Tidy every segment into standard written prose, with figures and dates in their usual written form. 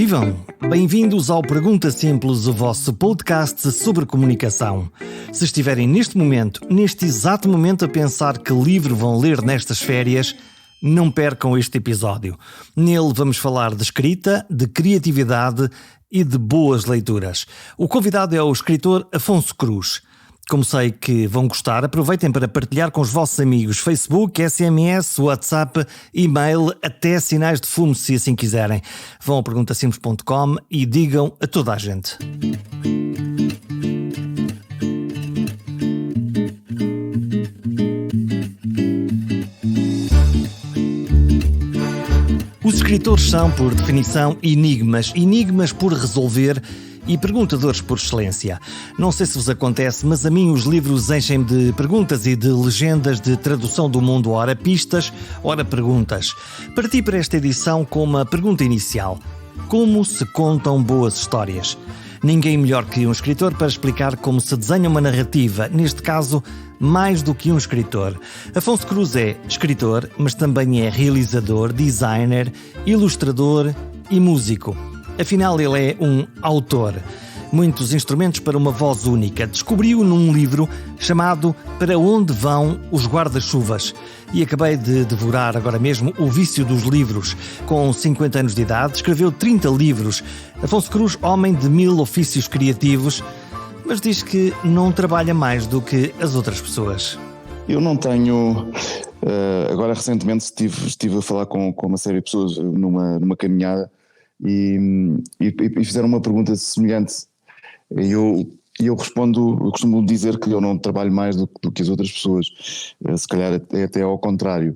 Vivam! Bem-vindos ao Pergunta Simples, o vosso podcast sobre comunicação. Se estiverem neste exato momento a pensar que livro vão ler nestas férias, não percam este episódio. Nele vamos falar de escrita, de criatividade e de boas leituras. O convidado é o escritor Afonso Cruz. Como sei que vão gostar, aproveitem para partilhar com os vossos amigos Facebook, SMS, WhatsApp, e-mail, até sinais de fumo, se assim quiserem. Vão a perguntasimples.com e digam a toda a gente. Os escritores são, por definição, enigmas por resolver e perguntadores por excelência. Não sei se vos acontece, mas a mim os livros enchem de perguntas e de legendas de tradução do mundo, ora pistas, ora perguntas. Parti para esta edição com uma pergunta inicial: como se contam boas histórias? Ninguém melhor que um escritor para explicar como se desenha uma narrativa, neste caso, mais do que um escritor. Afonso Cruz é escritor, mas também é realizador, designer, ilustrador e músico. Afinal, ele é um autor. Muitos instrumentos para uma voz única. Descobri-o num livro chamado Para Onde Vão os Guarda-Chuvas. E acabei de devorar agora mesmo O Vício dos Livros. Com 50 anos de idade, escreveu 30 livros. Afonso Cruz, homem de 1000 ofícios criativos, mas diz que não trabalha mais do que as outras pessoas. Eu não tenho... agora recentemente estive a falar com uma série de pessoas numa caminhada e fizeram uma pergunta semelhante. E eu respondo, eu costumo dizer que eu não trabalho mais do que as outras pessoas, se calhar é até ao contrário.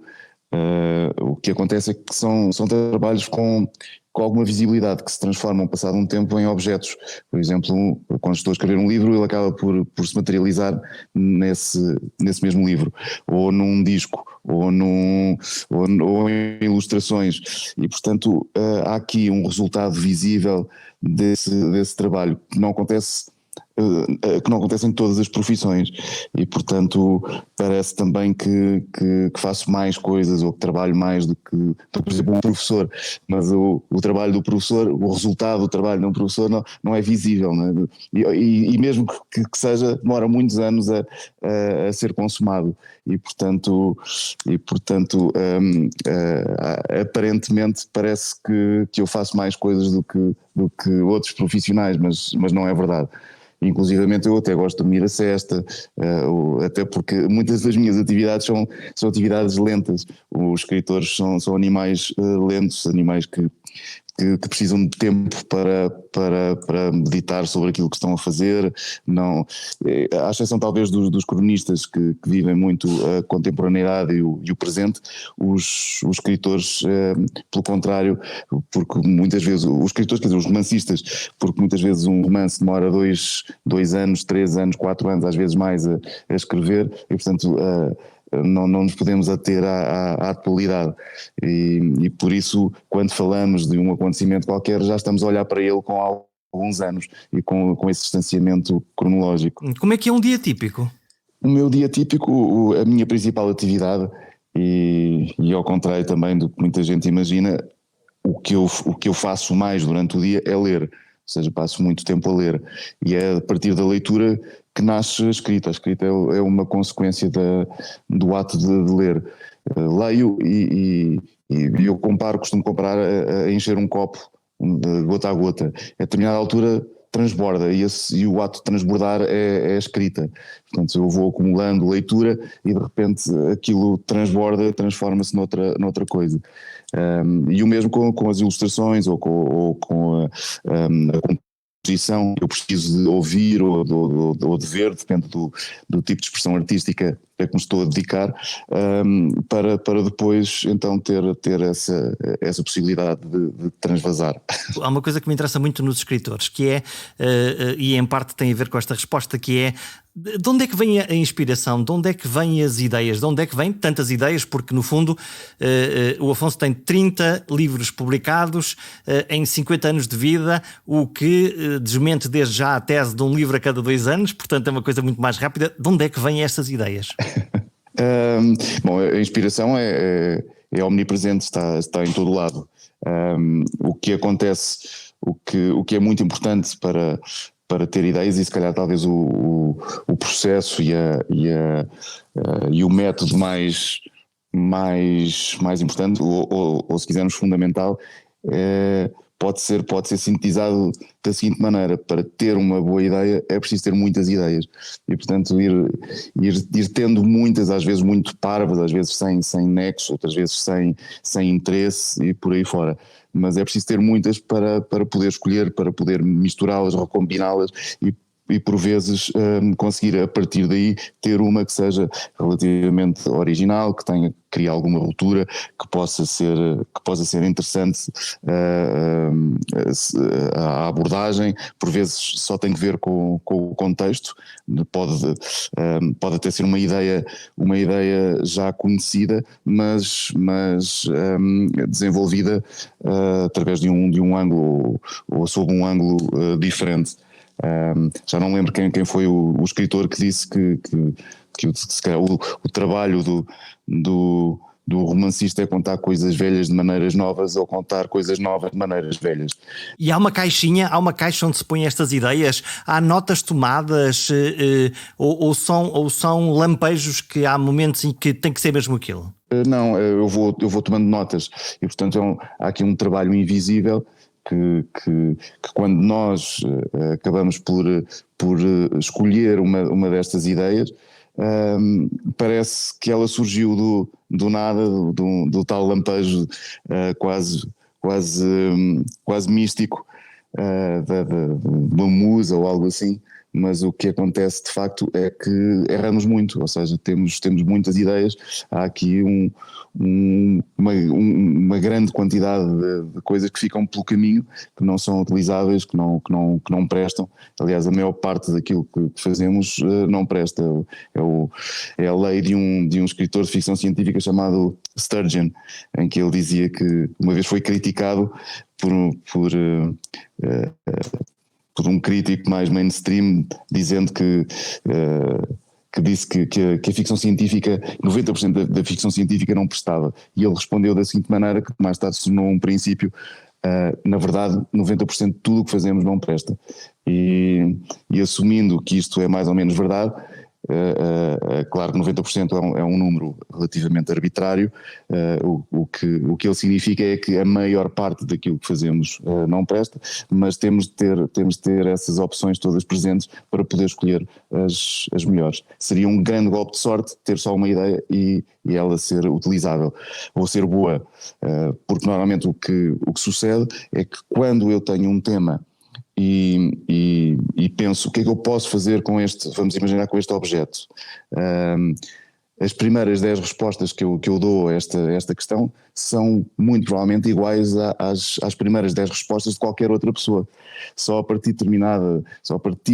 O que acontece é que são trabalhos com alguma visibilidade, que se transformam, passado um tempo, em objetos. Por exemplo, quando estou a escrever um livro, ele acaba por se materializar nesse mesmo livro, ou num disco, ou em ilustrações. E, portanto, há aqui um resultado visível desse trabalho que não acontece em todas as profissões, e portanto parece também que faço mais coisas ou que trabalho mais do que, por exemplo, um professor, mas o trabalho do professor, o resultado do trabalho de um professor não é visível, não é? E mesmo que seja, demora muitos anos a ser consumado, e portanto aparentemente parece que eu faço mais coisas do que outros profissionais, mas não é verdade. Inclusivamente eu até gosto de dormir a sesta, até porque muitas das minhas atividades são atividades lentas. Os escritores são animais lentos, animais que precisam de tempo para meditar sobre aquilo que estão a fazer. Não, à exceção talvez dos cronistas que vivem muito a contemporaneidade e o presente, os escritores, pelo contrário, porque muitas vezes, os escritores, quer dizer, os romancistas, porque muitas vezes um romance demora 2 anos, 3 anos, 4 anos, às vezes mais a escrever, e portanto não nos podemos ater à atualidade, e por isso, quando falamos de um acontecimento qualquer, já estamos a olhar para ele com alguns anos e com esse distanciamento cronológico. Como é que é um dia típico? O meu dia típico, a minha principal atividade, e ao contrário também do que muita gente imagina, o que eu faço mais durante o dia é ler. Ou seja, passo muito tempo a ler, e é a partir da leitura que nasce a escrita. A escrita é uma consequência do ato de ler. Leio e eu costumo comparar a encher um copo de gota a gota. A determinada altura transborda, e o ato de transbordar é a escrita. Portanto, eu vou acumulando leitura e de repente aquilo transborda, transforma-se noutra coisa. E o mesmo com as ilustrações ou com a composição. Eu preciso de ouvir ou de ver, depende do tipo de expressão artística a que me estou a dedicar, para depois então ter essa possibilidade de transvasar. Há uma coisa que me interessa muito nos escritores, que é, e em parte tem a ver com esta resposta, que é: de onde é que vem a inspiração? De onde é que vêm as ideias? De onde é que vêm tantas ideias? Porque no fundo o Afonso tem 30 livros publicados em 50 anos de vida, o que desmente desde já a tese de um livro a cada 2 anos, portanto é uma coisa muito mais rápida. De onde é que vêm estas ideias? Bom, a inspiração é omnipresente, está em todo lado. O que acontece o que é muito importante para ter ideias, e se calhar talvez o processo e o método mais importante, ou se quisermos fundamental, pode ser sintetizado da seguinte maneira: para ter uma boa ideia é preciso ter muitas ideias, e portanto ir tendo muitas, às vezes muito parvas, às vezes sem nexo, outras vezes sem interesse e por aí fora, mas é preciso ter muitas para poder escolher, para poder misturá-las, recombiná-las e por vezes conseguir a partir daí ter uma que seja relativamente original, que crie alguma ruptura, que possa ser interessante a abordagem. Por vezes só tem que ver com o contexto, pode até ser uma ideia já conhecida, mas desenvolvida através de um ângulo ou sob um ângulo diferente. Já não lembro quem foi o escritor que disse que se calhar o trabalho do romancista é contar coisas velhas de maneiras novas, ou contar coisas novas de maneiras velhas. E há uma caixa onde se põem estas ideias? Há notas tomadas ou são lampejos que há momentos em que tem que ser mesmo aquilo? Não, eu vou tomando notas, e portanto há aqui um trabalho invisível que quando nós acabamos por escolher uma destas ideias, parece que ela surgiu do nada, do tal lampejo quase místico, de uma musa ou algo assim. Mas o que acontece de facto é que erramos muito, ou seja, temos muitas ideias. Há aqui uma grande quantidade de coisas que ficam pelo caminho, que não são utilizáveis, que não prestam. Aliás, a maior parte daquilo que fazemos não presta. É a lei de um escritor de ficção científica chamado Sturgeon, em que ele dizia que uma vez foi criticado por um crítico mais mainstream, dizendo que disse que a ficção científica, 90% da ficção científica não prestava, e ele respondeu da seguinte maneira, que mais tarde se tornou um princípio: na verdade 90% de tudo o que fazemos não presta, e assumindo que isto é mais ou menos verdade, claro que 90% é um número relativamente arbitrário. O que ele significa é que a maior parte daquilo que fazemos não presta, mas temos de ter essas opções todas presentes para poder escolher as melhores. Seria um grande golpe de sorte ter só uma ideia e ela ser utilizável ou ser boa, porque normalmente o que sucede é que quando eu tenho um tema e penso o que é que eu posso fazer com vamos imaginar, com este objeto. As primeiras 10 respostas que eu dou a esta questão são muito provavelmente iguais às primeiras 10 respostas de qualquer outra pessoa. Só a partir de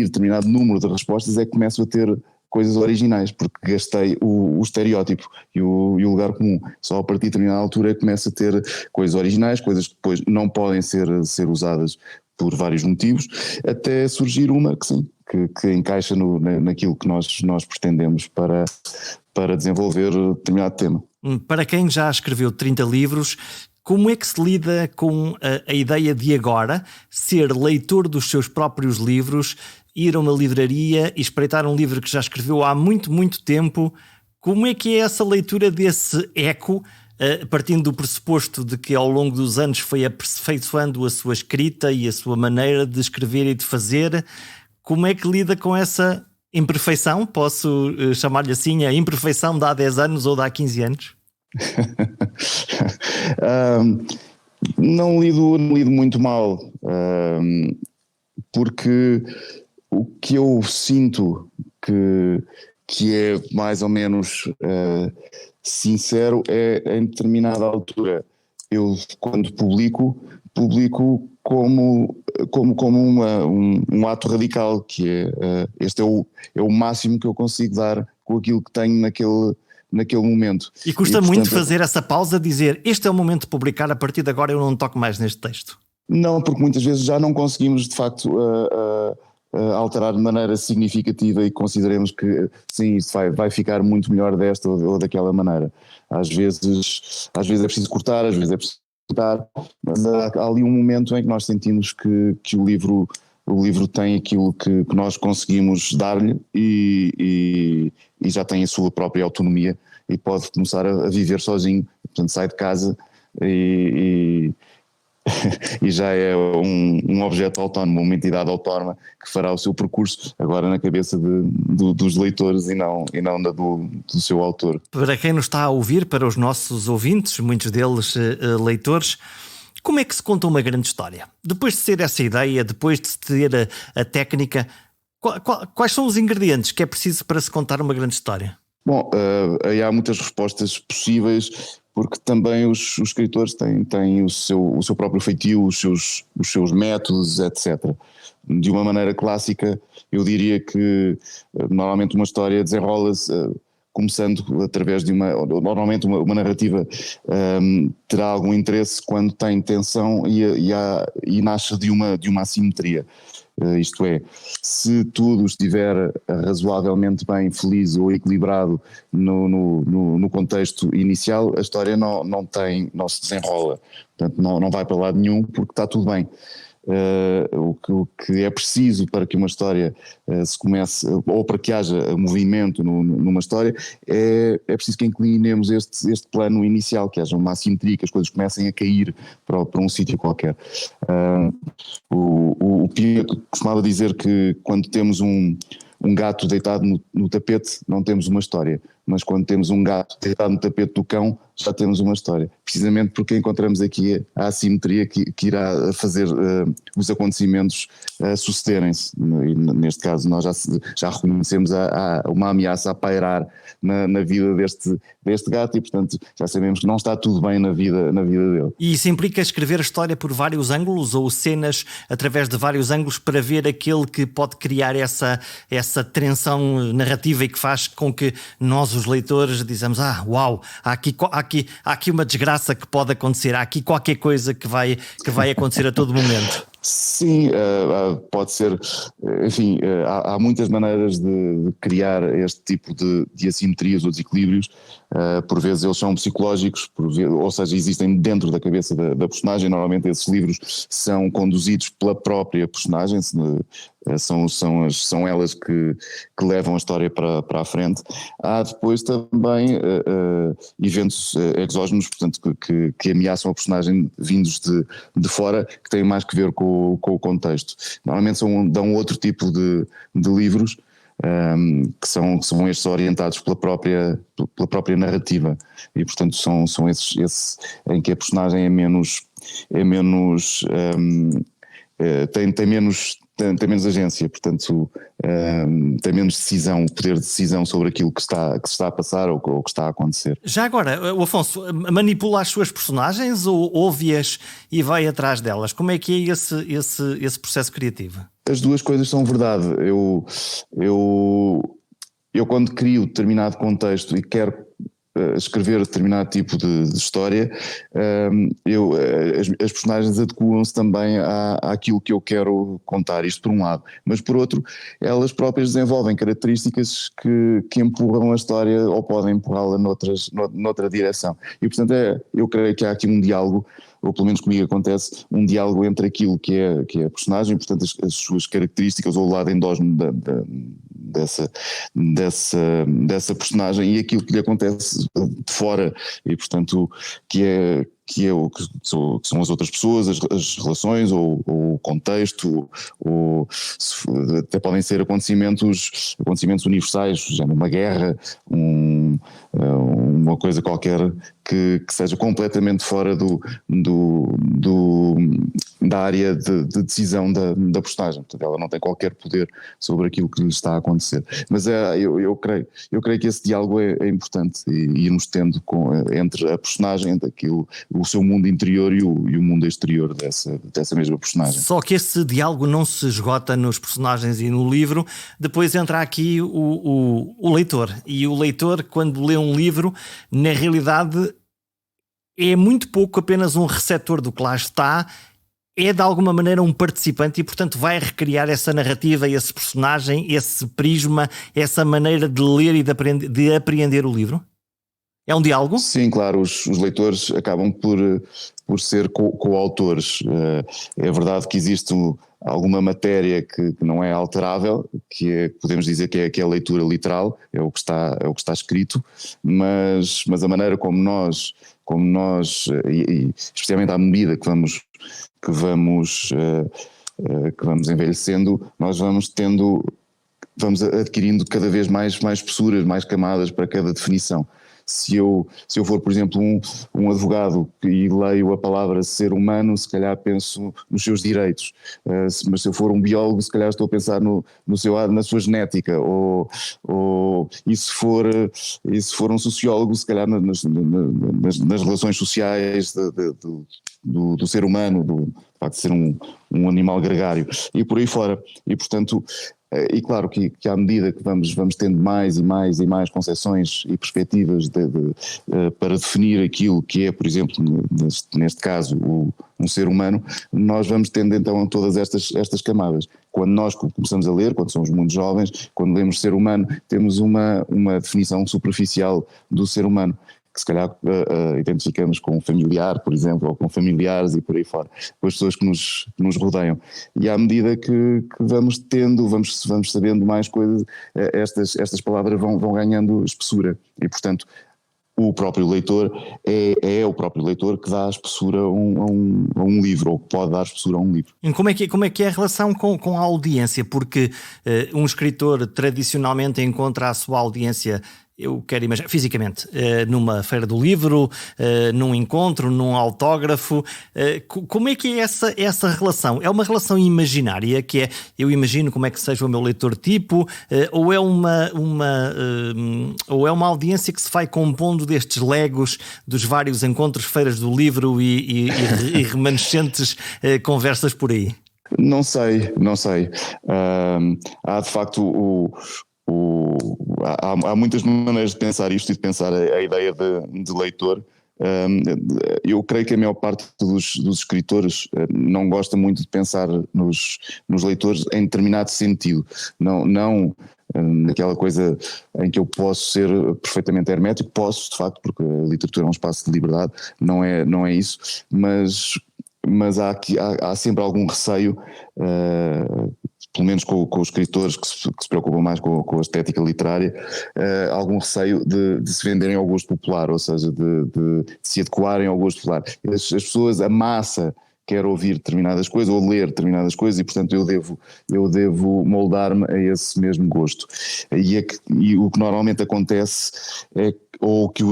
determinado número de respostas é que começo a ter coisas originais, porque gastei o estereótipo e o lugar comum. Só a partir de determinada altura é que começo a ter coisas originais, coisas que depois não podem ser usadas por vários motivos, até surgir uma que sim, que encaixa naquilo que nós pretendemos para desenvolver determinado tema. Para quem já escreveu 30 livros, como é que se lida com a ideia de agora ser leitor dos seus próprios livros, ir a uma livraria e espreitar um livro que já escreveu há muito, muito tempo? Como é que é essa leitura desse eco, partindo do pressuposto de que ao longo dos anos foi aperfeiçoando a sua escrita e a sua maneira de escrever e de fazer? Como é que lida com essa imperfeição? Posso chamar-lhe assim, a imperfeição de há 10 anos ou de há 15 anos? Não lido muito mal, porque o que eu sinto que é mais ou menos sincero é, em determinada altura, eu quando publico como um ato radical, que este é o máximo que eu consigo dar com aquilo que tenho naquele momento. E custa muito fazer essa pausa, dizer este é o momento de publicar, a partir de agora eu não toco mais neste texto? Não, porque muitas vezes já não conseguimos de facto alterar de maneira significativa e consideremos que sim, isso vai ficar muito melhor desta ou daquela maneira. Às vezes é preciso cortar, às vezes é preciso mas há ali um momento em que nós sentimos que o livro tem aquilo que nós conseguimos dar-lhe e já tem a sua própria autonomia e pode começar a viver sozinho, portanto sai de casa e já é um objeto autónomo, uma entidade autónoma que fará o seu percurso agora na cabeça dos leitores e não na do seu autor. Para quem nos está a ouvir, para os nossos ouvintes, muitos deles leitores, como é que se conta uma grande história? Depois de ser essa ideia, depois de se ter a técnica, quais são os ingredientes que é preciso para se contar uma grande história? Bom, aí há muitas respostas possíveis, porque também os escritores têm o seu próprio feitio, os seus métodos, etc. De uma maneira clássica, eu diria que normalmente uma história desenrola-se começando através de normalmente uma narrativa terá algum interesse quando tem tensão e nasce de uma assimetria. Isto é, se tudo estiver razoavelmente bem, feliz ou equilibrado no contexto inicial, a história não se desenrola, portanto não vai para lado nenhum porque está tudo bem. O que é preciso para que uma história se comece, ou para que haja movimento numa história, é preciso que inclinemos este plano inicial, que haja uma assimetria, que as coisas comecem a cair para um sítio qualquer. O Pia costumava dizer que quando temos um gato deitado no tapete não temos uma história, mas quando temos um gato deitado no tapete do cão já temos uma história, precisamente porque encontramos aqui a assimetria que irá fazer os acontecimentos sucederem-se, e neste caso nós já reconhecemos uma ameaça a pairar na vida deste gato e portanto já sabemos que não está tudo bem na vida dele. E isso implica escrever a história por vários ângulos ou cenas através de vários ângulos para ver aquele que pode criar essa tensão narrativa e que faz com que nós, os leitores, dizemos: uau, há aqui uma desgraça que pode acontecer, há aqui qualquer coisa que vai acontecer a todo momento. Sim, pode ser, enfim, há muitas maneiras de criar este tipo de assimetrias ou desequilíbrios, por vezes eles são psicológicos, ou seja, existem dentro da cabeça da personagem, normalmente esses livros são conduzidos pela própria personagem, são elas que levam a história para a frente. Há depois também eventos exógenos, portanto, que ameaçam a personagem vindos de fora, que têm mais que ver com o contexto. Normalmente dão outro tipo de livros, que são estes orientados pela própria narrativa e portanto são esses em que a personagem tem menos agência, portanto tem menos decisão, poder de decisão sobre aquilo que se está a passar ou que está a acontecer. Já agora, o Afonso manipula as suas personagens ou ouve-as e vai atrás delas? Como é que é esse processo criativo? As duas coisas são verdade. Eu quando crio determinado contexto e quero escrever determinado tipo de história, as personagens adequam-se também àquilo que eu quero contar, isto por um lado, mas por outro elas próprias desenvolvem características que empurram a história ou podem empurrá-la noutra direção e portanto eu creio que há aqui um diálogo, ou pelo menos comigo acontece, um diálogo entre aquilo que é a personagem, portanto as suas características ou o lado endógeno dessa personagem e aquilo que lhe acontece de fora e portanto que são as outras pessoas, as relações ou o contexto, ou até podem ser acontecimentos universais, já numa guerra, uma coisa qualquer que seja completamente fora da área de decisão da personagem. Portanto, ela não tem qualquer poder sobre aquilo que lhe está a acontecer. Mas eu creio que esse diálogo é importante e irmos tendo entre a personagem, o seu mundo interior e o mundo exterior dessa mesma personagem. Só que esse diálogo não se esgota nos personagens e no livro, depois entra aqui o leitor. E o leitor, quando lê um livro, na realidade é muito pouco apenas um receptor do que lá está, é de alguma maneira um participante e portanto vai recriar essa narrativa, esse personagem, esse prisma, essa maneira de ler e de apreender o livro? É um diálogo? Sim, claro, os leitores acabam por ser coautores. É verdade que existe alguma matéria que não é alterável, podemos dizer que é a leitura literal, é o que está escrito, mas a maneira como nós e especialmente à medida que vamos envelhecendo, nós vamos adquirindo cada vez mais espessuras, mais camadas para cada definição. Se eu for, por exemplo, um advogado e leio a palavra ser humano, se calhar penso nos seus direitos, mas se eu for um biólogo, se calhar estou a pensar na sua genética, e se for um sociólogo, se calhar nas relações sociais do ser humano, do facto de ser um animal gregário, e por aí fora. E portanto, e claro que à medida que vamos tendo mais e mais concepções e perspectivas para definir aquilo que é, por exemplo, neste caso, um ser humano, nós vamos tendo então todas estas camadas. Quando nós começamos a ler, quando somos muito jovens, quando lemos ser humano, temos uma definição superficial do ser humano, que se calhar identificamos com um familiar, por exemplo, ou com familiares e por aí fora, com as pessoas que nos rodeiam. E à medida que vamos sabendo mais coisas, estas palavras vão ganhando espessura e, portanto, o próprio leitor é o próprio leitor que dá espessura a um livro, ou pode dar espessura a um livro. E como é que é a relação com a audiência? Porque um escritor tradicionalmente encontra a sua audiência, eu quero imaginar, fisicamente, numa feira do livro, num encontro, num autógrafo. Como é que é essa relação? É uma relação imaginária, que é, eu imagino como é que seja o meu leitor tipo, ou é uma audiência que se vai compondo destes legos dos vários encontros, feiras do livro e remanescentes conversas por aí? Não sei. Há de facto há muitas maneiras de pensar isto e de pensar a ideia de leitor. Eu creio que a maior parte dos escritores não gosta muito de pensar nos leitores em determinado sentido, não naquela coisa em que eu posso ser perfeitamente hermético, posso de facto, porque a literatura é um espaço de liberdade, não é isso, mas há sempre algum receio, pelo menos com os escritores que se preocupam mais com a estética literária, algum receio de se venderem ao gosto popular, ou seja, de se adequarem ao gosto popular. As pessoas, a massa, quer ouvir determinadas coisas ou ler determinadas coisas e, portanto, eu devo moldar-me a esse mesmo gosto. E o que normalmente acontece é, ou que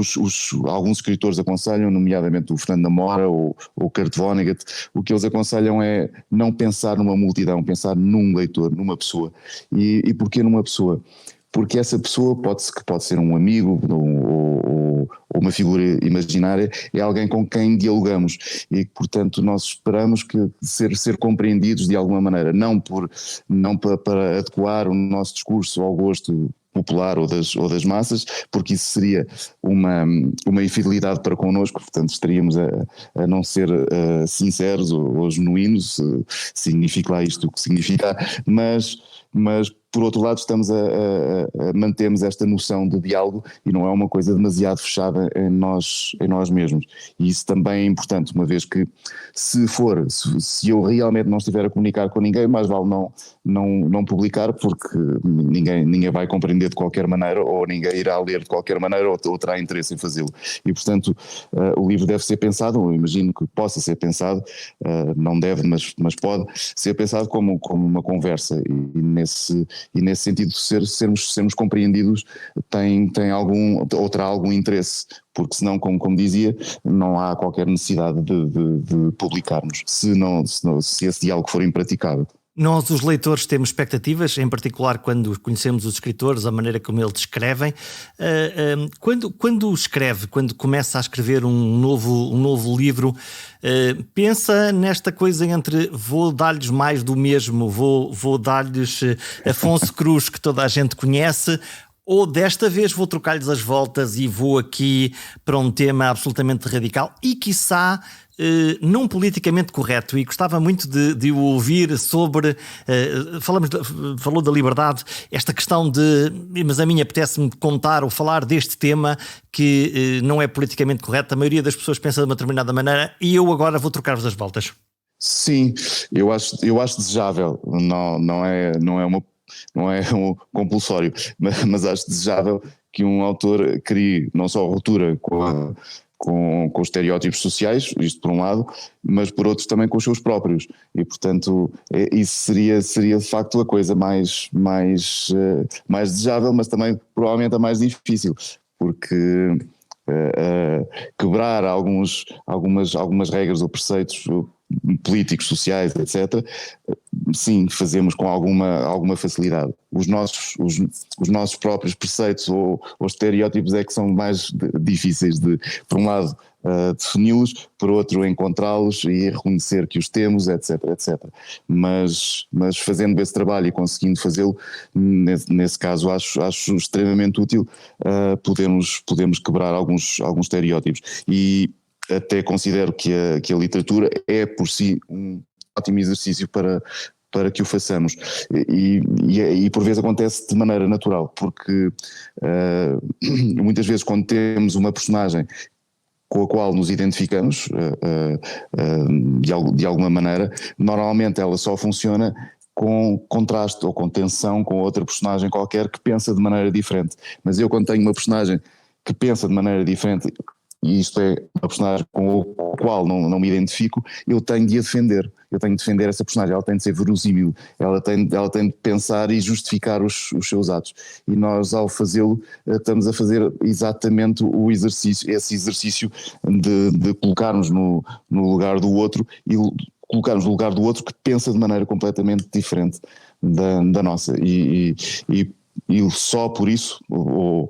alguns escritores aconselham, nomeadamente o Fernando Namora ou o Kurt Vonnegut, o que eles aconselham é não pensar numa multidão, pensar num leitor, numa pessoa. E porquê numa pessoa? Porque essa pessoa pode ser um amigo ou uma figura imaginária, é alguém com quem dialogamos e, portanto, nós esperamos que ser compreendidos de alguma maneira, não para adequar o nosso discurso ao gosto popular ou das massas, porque isso seria uma infidelidade para connosco, portanto estaríamos a não ser sinceros ou genuínos, significa lá isto o que significa, mas por outro lado mantemos esta noção de diálogo e não é uma coisa demasiado fechada em nós mesmos, e isso também é importante, uma vez que se eu realmente não estiver a comunicar com ninguém, mais vale não publicar, porque ninguém vai compreender de qualquer maneira, ou ninguém irá ler de qualquer maneira, ou terá interesse em fazê-lo, e portanto o livro deve ser pensado, eu imagino que possa ser pensado, não deve, mas pode ser pensado como uma conversa, e nesse sentido sermos compreendidos terá algum interesse, porque senão, como dizia, não há qualquer necessidade de publicarmos, se esse diálogo for impraticável. Nós, os leitores, temos expectativas, em particular quando conhecemos os escritores, a maneira como eles escrevem. Quando começa a escrever um novo livro, pensa nesta coisa entre vou dar-lhes mais do mesmo, vou dar-lhes Afonso Cruz, que toda a gente conhece, Ou desta vez vou trocar-lhes as voltas e vou aqui para um tema absolutamente radical e, quiçá, não politicamente correto, e gostava muito de o ouvir sobre, falou da liberdade, esta questão mas a mim apetece-me contar ou falar deste tema que não é politicamente correto, a maioria das pessoas pensa de uma determinada maneira e eu agora vou trocar-vos as voltas. Sim, eu acho desejável, não é um compulsório, mas acho desejável que um autor crie não só ruptura com os estereótipos sociais, isto por um lado, mas por outro também com os seus próprios, e portanto isso seria de facto a coisa mais desejável, mas também provavelmente a mais difícil, porque quebrar algumas regras ou preceitos políticos, sociais, etc., sim, fazemos com alguma facilidade. Os nossos próprios preceitos ou estereótipos é que são mais difíceis de, por um lado, defini-los, por outro, encontrá-los e reconhecer que os temos, etc, etc. Mas fazendo esse trabalho e conseguindo fazê-lo, nesse caso acho extremamente útil podemos quebrar alguns estereótipos. E até considero que a literatura é por si um ótimo exercício para que o façamos, e por vezes acontece de maneira natural, porque muitas vezes quando temos uma personagem com a qual nos identificamos de alguma maneira, normalmente ela só funciona com contraste ou com tensão com outra personagem qualquer que pensa de maneira diferente. Mas eu, quando tenho uma personagem que pensa de maneira diferente, e isto é uma personagem com a qual não me identifico, eu tenho de a defender. Eu tenho de defender essa personagem, ela tem de ser verossímil, ela tem de pensar e justificar os seus atos. E nós, ao fazê-lo, estamos a fazer exatamente esse exercício de colocarmos no lugar do outro e colocarmos no lugar do outro que pensa de maneira completamente diferente da nossa. E só por isso, ou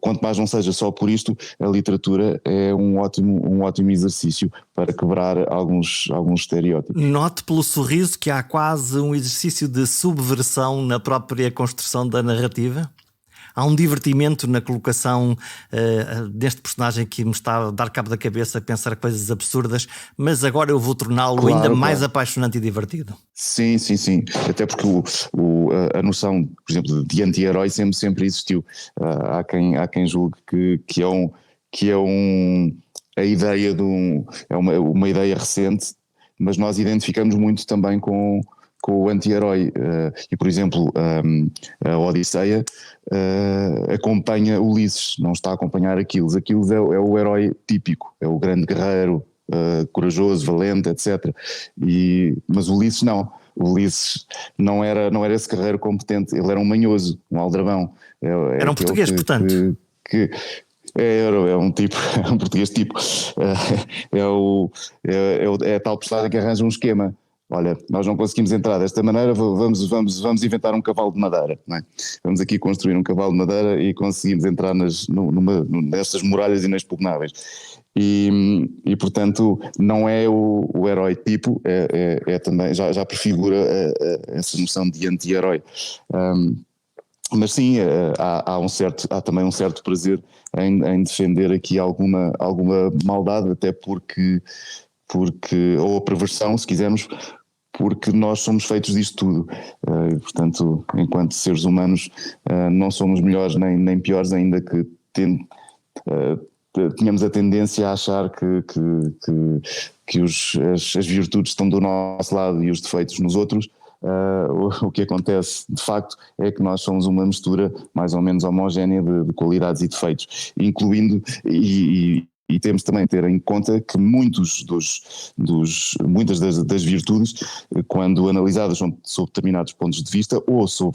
quanto mais não seja só por isto, a literatura é um ótimo exercício para quebrar alguns estereótipos. Note pelo sorriso que há quase um exercício de subversão na própria construção da narrativa. Há um divertimento na colocação deste personagem que me está a dar cabo da cabeça a pensar coisas absurdas, mas agora eu vou torná-lo ainda mais apaixonante e divertido. Sim. Até porque a noção, por exemplo, de anti-herói sempre existiu. Há quem julgue que é a ideia é uma ideia recente, mas nós identificamos muito também com o anti-herói, e por exemplo a Odisseia acompanha Ulisses, não está a acompanhar Aquiles. Aquiles é o herói típico, é o grande guerreiro, corajoso, valente, etc. Mas Ulisses não. Ulisses não era esse guerreiro competente, ele era um manhoso, um aldrabão. Era um português, portanto. É um tipo, é um português tipo, é a tal personagem que arranja um esquema. Olha, nós não conseguimos entrar desta maneira, vamos inventar um cavalo de madeira, não é? Vamos aqui construir um cavalo de madeira e conseguimos entrar nessas muralhas inexpugnáveis. E portanto não é o herói tipo, é também, já prefigura essa noção de anti-herói. Mas sim, há também um certo prazer em defender aqui alguma maldade, até porque ou a perversão, se quisermos, porque nós somos feitos disto tudo, portanto, enquanto seres humanos não somos melhores nem piores, ainda que tínhamos a tendência a achar que as virtudes estão do nosso lado e os defeitos nos outros. O que acontece de facto é que nós somos uma mistura mais ou menos homogénea de qualidades e defeitos, incluindo e temos também de ter em conta que muitas das virtudes, quando analisadas sob determinados pontos de vista ou sob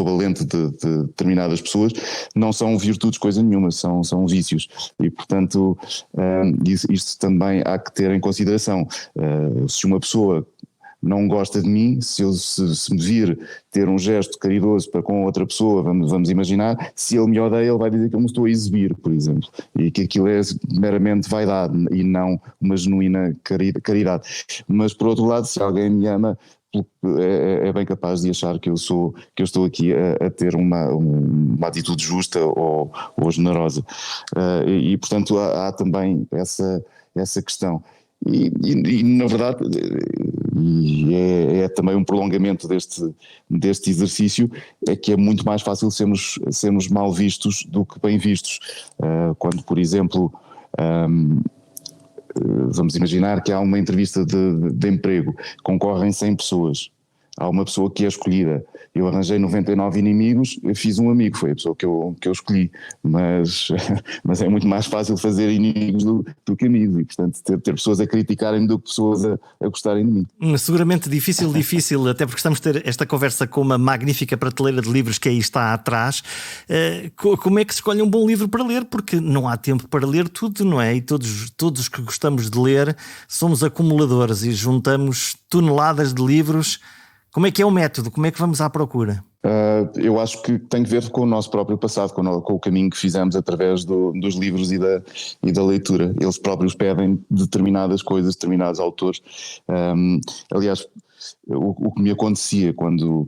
a lente de determinadas pessoas, não são virtudes coisa nenhuma, são vícios. E portanto isto também há que ter em consideração. Se uma pessoa não gosta de mim, se me vir ter um gesto caridoso para com outra pessoa, vamos imaginar, se ele me odeia, ele vai dizer que eu me estou a exibir, por exemplo, e que aquilo é meramente vaidade e não uma genuína caridade. Mas por outro lado, se alguém me ama é bem capaz de achar que eu estou aqui a ter uma atitude justa ou generosa. E portanto há também essa questão. E na verdade, e é também um prolongamento deste exercício, é que é muito mais fácil sermos mal vistos do que bem vistos. Quando, por exemplo, vamos imaginar que há uma entrevista de emprego, concorrem 100 pessoas, há uma pessoa que é escolhida. Eu arranjei 99 inimigos, eu fiz um amigo, foi a pessoa que eu escolhi, mas é muito mais fácil fazer inimigos do que amigos, e portanto ter pessoas a criticarem-me do que pessoas a gostarem de mim. Seguramente difícil, até porque estamos a ter esta conversa com uma magnífica prateleira de livros que aí está atrás. Como é que se escolhe um bom livro para ler? Porque não há tempo para ler tudo, não é? E todos os que gostamos de ler somos acumuladores e juntamos toneladas de livros. Como é que é o método? Como é que vamos à procura? Eu acho que tem que ver com o nosso próprio passado, com o caminho que fizemos através dos livros e da leitura. Eles próprios pedem determinadas coisas, determinados autores. Aliás, o que me acontecia quando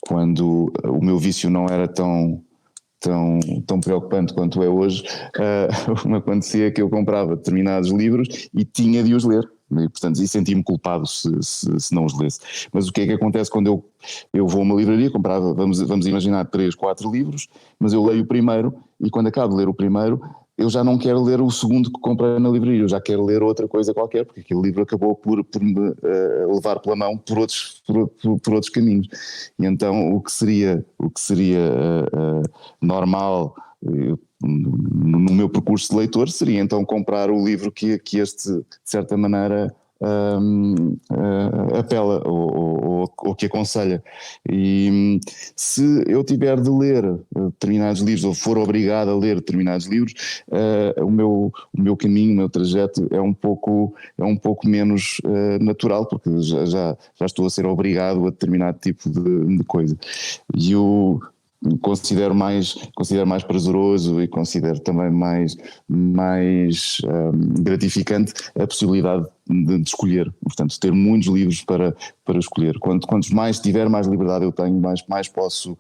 o meu vício não era tão preocupante quanto é hoje, o que me acontecia é que eu comprava determinados livros e tinha de os ler. E, portanto, senti-me culpado se não os lesse. Mas o que é que acontece quando eu vou a uma livraria, comprava, vamos imaginar 3, 4 livros, mas eu leio o primeiro e quando acabo de ler o primeiro eu já não quero ler o segundo que comprei na livraria, eu já quero ler outra coisa qualquer, porque aquele livro acabou por me levar pela mão por outros caminhos. E então o que seria normal no meu percurso de leitor seria então comprar o livro que este, de certa maneira, apela ou que aconselha. E se eu tiver de ler determinados livros ou for obrigado a ler determinados livros, o meu caminho, o meu trajeto é um pouco menos natural, porque já estou a ser obrigado a determinado tipo de coisa. E eu considero mais prazeroso e considero também mais gratificante a possibilidade de escolher, portanto ter muitos livros para escolher. Quantos mais tiver, mais liberdade eu tenho, mais posso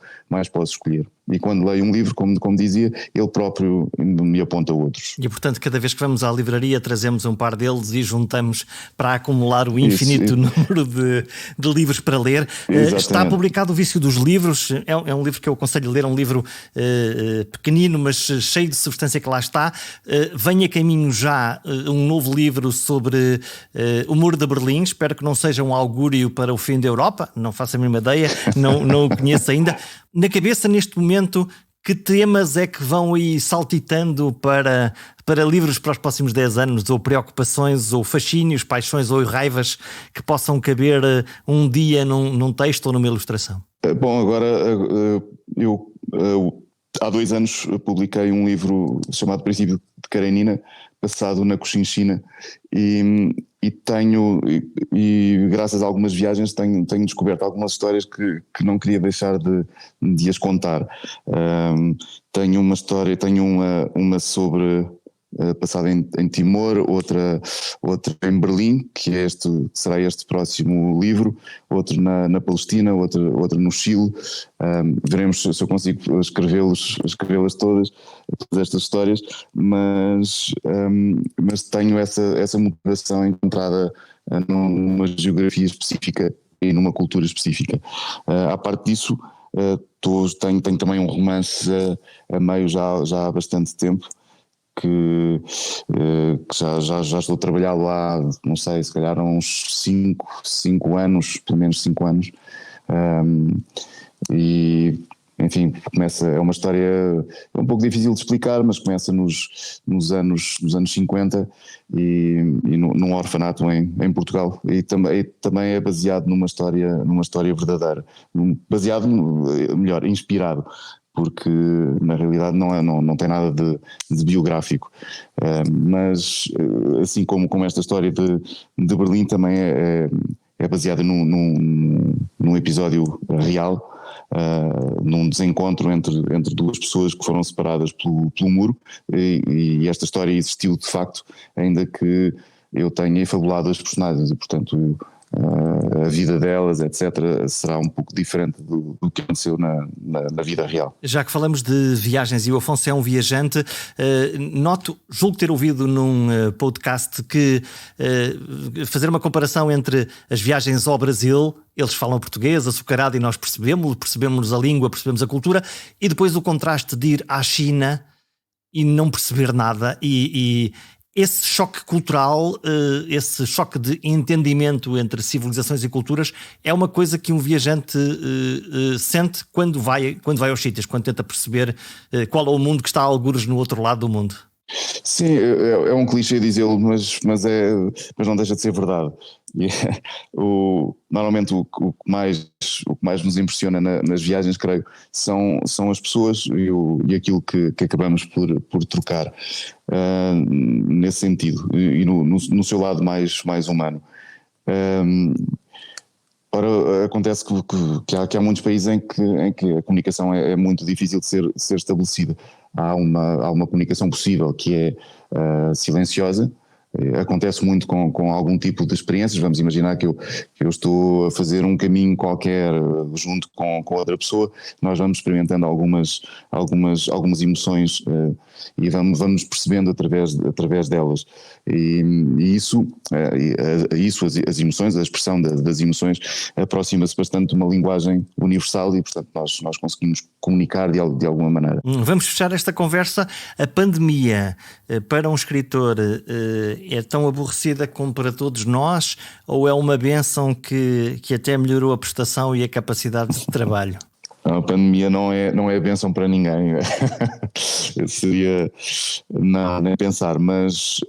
escolher. E quando leio um livro, como dizia, ele próprio me aponta outros. E portanto cada vez que vamos à livraria trazemos um par deles e juntamos para acumular o infinito número de livros para ler. Está publicado O Vício dos Livros, é um livro que eu aconselho a ler, um livro pequenino mas cheio de substância que lá está. Vem a caminho já um novo livro sobre o Muro de Berlim, espero que não seja um augúrio para o fim da Europa, não faço a mínima ideia, não o conheço ainda. Na cabeça neste momento, que temas é que vão aí saltitando para livros para os próximos 10 anos, ou preocupações, ou fascínios, paixões ou raivas que possam caber um dia num texto ou numa ilustração? Bom, agora eu há 2 anos publiquei um livro chamado Princípio de Karenina, passado na Cochinchina, e graças a algumas viagens tenho descoberto algumas histórias que não queria deixar de as contar. Tenho uma história, uma sobre passada em Timor, outra em Berlim, será este próximo livro, outro na Palestina, outro no Chile. Veremos se eu consigo escrevê-las todas estas histórias, mas tenho essa motivação encontrada numa geografia específica e numa cultura específica. À parte disso, tenho também um romance a meio já há bastante tempo, que já estou a trabalhá-lo há, não sei, se calhar uns 5 anos, pelo menos 5 anos, e enfim, é uma história um pouco difícil de explicar, mas começa nos anos 50 e num orfanato em Portugal, e também é baseado numa história verdadeira, inspirado, porque na realidade não tem nada de biográfico, mas assim como esta história de Berlim também é baseada num episódio real, num desencontro entre duas pessoas que foram separadas pelo muro, e esta história existiu de facto, ainda que eu tenha efabulado as personagens, e portanto a vida delas, etc., será um pouco diferente do que aconteceu na vida real. Já que falamos de viagens e o Afonso é um viajante, julgo ter ouvido num podcast que fazer uma comparação entre as viagens ao Brasil, eles falam português, açucarado, e nós percebemos a língua, percebemos a cultura, e depois o contraste de ir à China e não perceber nada, e esse choque cultural, esse choque de entendimento entre civilizações e culturas é uma coisa que um viajante sente quando vai aos sítios, quando tenta perceber qual é o mundo que está a algures no outro lado do mundo. Sim, é um clichê dizê-lo, mas não deixa de ser verdade. Normalmente o que mais nos impressiona nas viagens, creio, são as pessoas e aquilo que acabamos por trocar nesse sentido, e no seu lado mais humano. Ora, acontece que há muitos países em que a comunicação é muito difícil de ser estabelecida. Há uma comunicação possível que é silenciosa. Acontece muito com algum tipo de experiências. Vamos imaginar que eu estou a fazer um caminho qualquer junto com outra pessoa, nós vamos experimentando algumas emoções e vamos percebendo através delas. E isso, as emoções, a expressão das emoções aproxima-se bastante de uma linguagem universal e, portanto, nós conseguimos comunicar de alguma maneira. Vamos fechar esta conversa. A pandemia, para um escritor, é tão aborrecida como para todos nós, ou é uma bênção que até melhorou a prestação e a capacidade de trabalho? A pandemia não é bênção para ninguém. Seria nem pensar, mas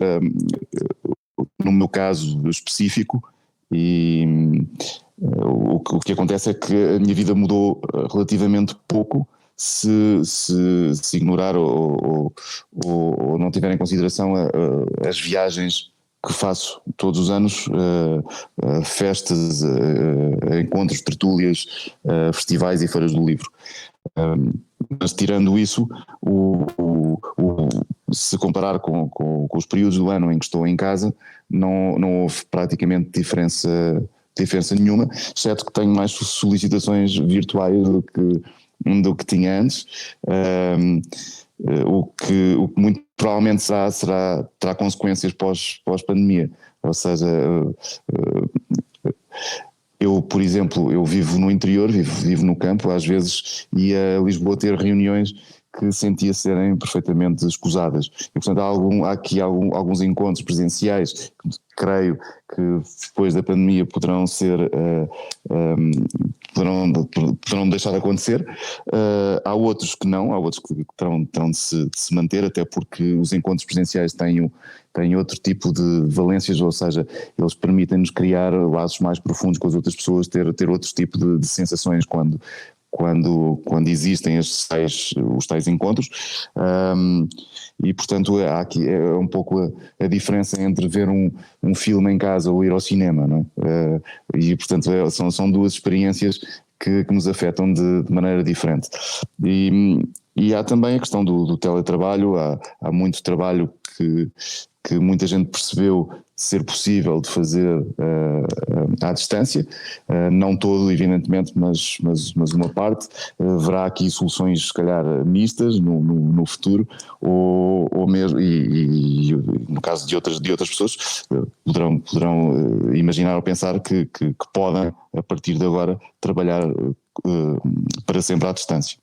no meu caso específico, o que acontece é que a minha vida mudou relativamente pouco se ignorar ou não tiver em consideração as viagens que faço todos os anos, festas, encontros, tertúlias, festivais e feiras do livro. Mas tirando isso, se comparar com os períodos do ano em que estou em casa, não houve praticamente diferença nenhuma, exceto que tenho mais solicitações virtuais do que tinha antes. O que muito provavelmente terá consequências pós-pandemia, ou seja, eu, por exemplo, eu vivo no interior, vivo no campo, às vezes ia a Lisboa ter reuniões que sentia serem perfeitamente escusadas. E, portanto, há aqui alguns encontros presenciais que creio que depois da pandemia poderão deixar de acontecer. Há outros que não, há outros que terão de se manter, até porque os encontros presenciais têm outro tipo de valências, ou seja, eles permitem-nos criar laços mais profundos com as outras pessoas, ter outro tipo de sensações quando existem os tais encontros, e portanto há aqui um pouco a diferença entre ver um filme em casa ou ir ao cinema, não é? E portanto são duas experiências que nos afetam de maneira diferente. E há também a questão do teletrabalho. Há muito trabalho que muita gente percebeu ser possível de fazer à distância, não todo evidentemente, mas uma parte. Haverá aqui soluções se calhar mistas no futuro, ou mesmo, e no caso de outras pessoas poderão imaginar ou pensar que podem a partir de agora trabalhar para sempre à distância.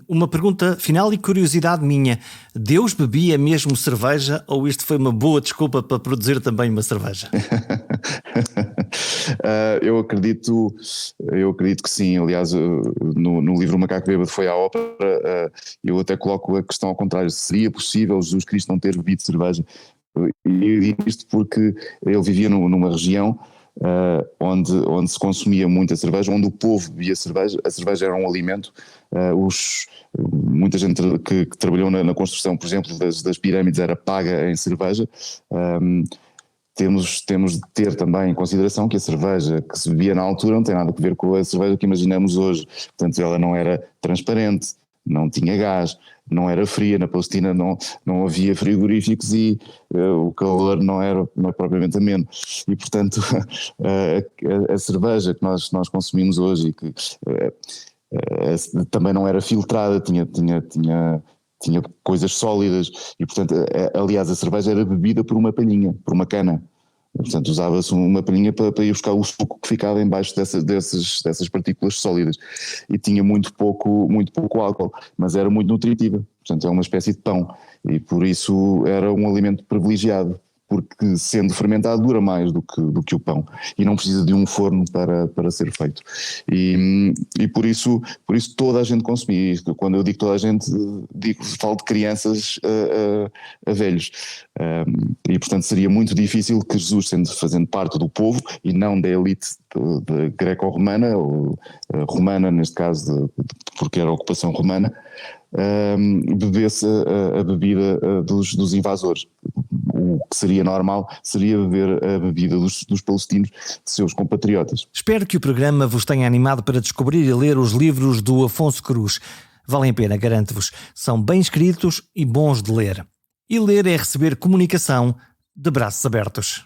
Uma pergunta final e curiosidade minha: Deus bebia mesmo cerveja, ou isto foi uma boa desculpa para produzir também uma cerveja? Eu acredito que sim. Aliás, no livro O Macaco Bêbado Foi à Ópera, eu até coloco a questão ao contrário: seria possível Jesus Cristo não ter bebido cerveja? E isto porque ele vivia numa região onde se consumia muita cerveja, onde o povo bebia cerveja. A cerveja era um alimento. Muita gente que trabalhou na construção, por exemplo, das pirâmides, era paga em cerveja. Temos de ter também em consideração que a cerveja que se bebia na altura não tem nada a ver com a cerveja que imaginamos hoje. Portanto, ela não era transparente, não tinha gás, não era fria, na Palestina não havia frigoríficos e o calor não era propriamente ameno. E portanto a cerveja que nós consumimos hoje e que também não era filtrada, tinha coisas sólidas e portanto, aliás, a cerveja era bebida por uma palhinha, por uma cana. Portanto, usava-se uma palhinha para ir buscar o suco que ficava embaixo dessas partículas sólidas e tinha muito pouco álcool, mas era muito nutritiva. Portanto, é uma espécie de pão e por isso era um alimento privilegiado, porque sendo fermentado dura mais do que o pão e não precisa de um forno para ser feito. E por isso toda a gente consumia isto. Quando eu digo toda a gente, falo de crianças a velhos. E portanto seria muito difícil que Jesus, fazendo parte do povo e não da elite greco-romana, ou romana neste caso, porque era a ocupação romana, bebesse a bebida dos invasores. O que seria normal seria beber a bebida dos palestinos, de seus compatriotas. Espero que o programa vos tenha animado para descobrir e ler os livros do Afonso Cruz. Valem a pena, garanto-vos. São bem escritos e bons de ler. E ler é receber comunicação de braços abertos.